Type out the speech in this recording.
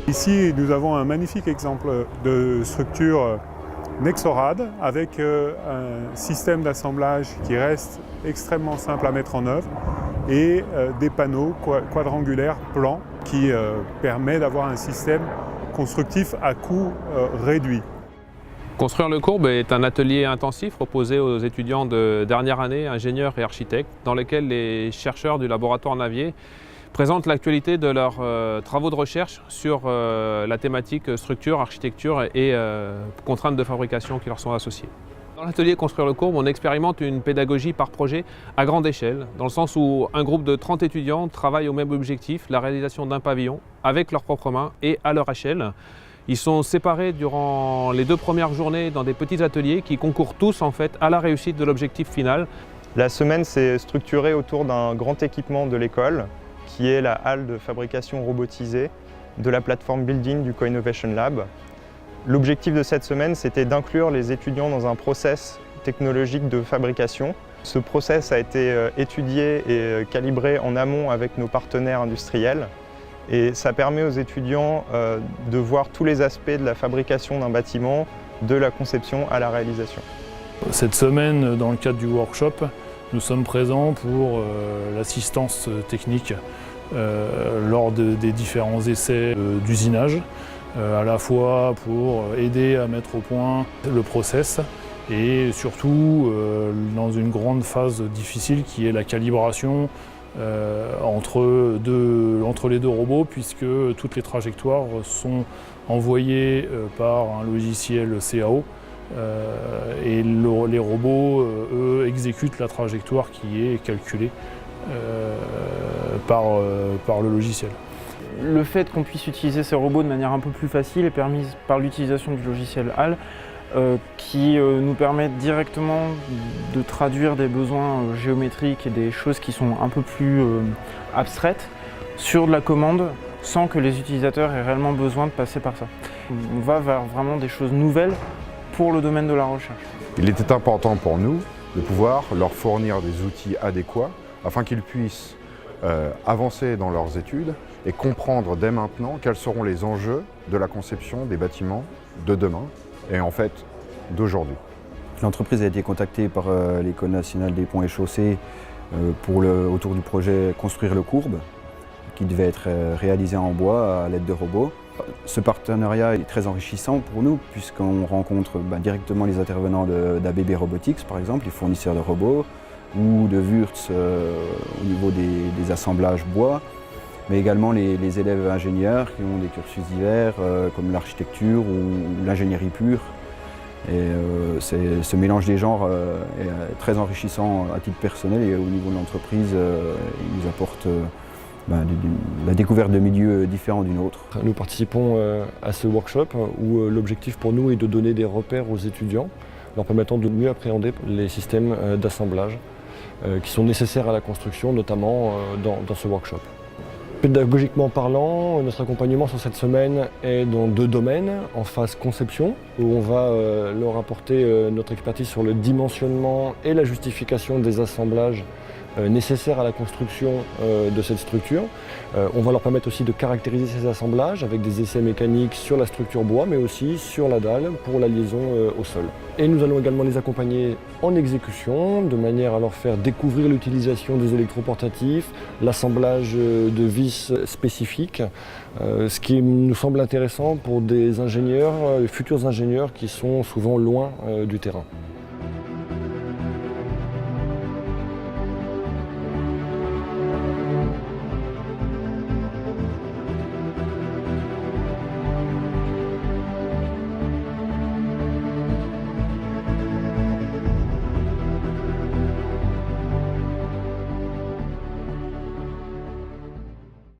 Ici, nous avons un magnifique exemple de structure Nexorad avec un système d'assemblage qui reste extrêmement simple à mettre en œuvre et des panneaux quadrangulaires plans qui permet d'avoir un système constructif à coût réduit. Construire le courbe est un atelier intensif proposé aux étudiants de dernière année, ingénieurs et architectes, dans lequel les chercheurs du laboratoire Navier présentent l'actualité de leurs travaux de recherche sur la thématique structure, architecture et contraintes de fabrication qui leur sont associées. Dans l'atelier Construire le courbe, on expérimente une pédagogie par projet à grande échelle, dans le sens où un groupe de 30 étudiants travaille au même objectif, la réalisation d'un pavillon, avec leurs propres mains et à leur échelle. Ils sont séparés durant les 2 premières journées dans des petits ateliers qui concourent tous en fait à la réussite de l'objectif final. La semaine s'est structurée autour d'un grand équipement de l'école qui est la halle de fabrication robotisée de la plateforme Building du Co-Innovation Lab. L'objectif de cette semaine, c'était d'inclure les étudiants dans un process technologique de fabrication. Ce process a été étudié et calibré en amont avec nos partenaires industriels. Et ça permet aux étudiants de voir tous les aspects de la fabrication d'un bâtiment, de la conception à la réalisation. Cette semaine, dans le cadre du workshop, nous sommes présents pour l'assistance technique lors des différents essais d'usinage, à la fois pour aider à mettre au point le process et surtout dans une grande phase difficile qui est la calibration entre les deux robots, puisque toutes les trajectoires sont envoyées par un logiciel CAO et les robots, eux, exécutent la trajectoire qui est calculée par le logiciel. Le fait qu'on puisse utiliser ces robots de manière un peu plus facile est permise par l'utilisation du logiciel HAL qui nous permet directement de traduire des besoins géométriques et des choses qui sont un peu plus abstraites sur de la commande sans que les utilisateurs aient réellement besoin de passer par ça. On va vers vraiment des choses nouvelles pour le domaine de la recherche. Il était important pour nous de pouvoir leur fournir des outils adéquats afin qu'ils puissent avancer dans leurs études et comprendre dès maintenant quels seront les enjeux de la conception des bâtiments de demain et en fait d'aujourd'hui. L'entreprise a été contactée par l'École nationale des ponts et chaussées autour du projet Construire le courbe qui devait être réalisé en bois à l'aide de robots. Ce partenariat est très enrichissant pour nous puisqu'on rencontre directement les intervenants d'ABB Robotics par exemple, les fournisseurs de robots, ou de Wurtz au niveau des assemblages bois, mais également les élèves ingénieurs qui ont des cursus divers comme l'architecture ou l'ingénierie pure. Et ce mélange des genres est très enrichissant à titre personnel et au niveau de l'entreprise, il nous apporte la découverte de milieux différents d'une autre. Nous participons à ce workshop où l'objectif pour nous est de donner des repères aux étudiants, leur permettant de mieux appréhender les systèmes d'assemblage qui sont nécessaires à la construction, notamment dans ce workshop. Pédagogiquement parlant, notre accompagnement sur cette semaine est dans 2 domaines. En phase conception, où on va leur apporter notre expertise sur le dimensionnement et la justification des assemblages nécessaires à la construction de cette structure. On va leur permettre aussi de caractériser ces assemblages avec des essais mécaniques sur la structure bois, mais aussi sur la dalle pour la liaison au sol. Et nous allons également les accompagner en exécution, de manière à leur faire découvrir l'utilisation des électroportatifs, l'assemblage de vis spécifiques, ce qui nous semble intéressant pour des ingénieurs, futurs ingénieurs qui sont souvent loin du terrain.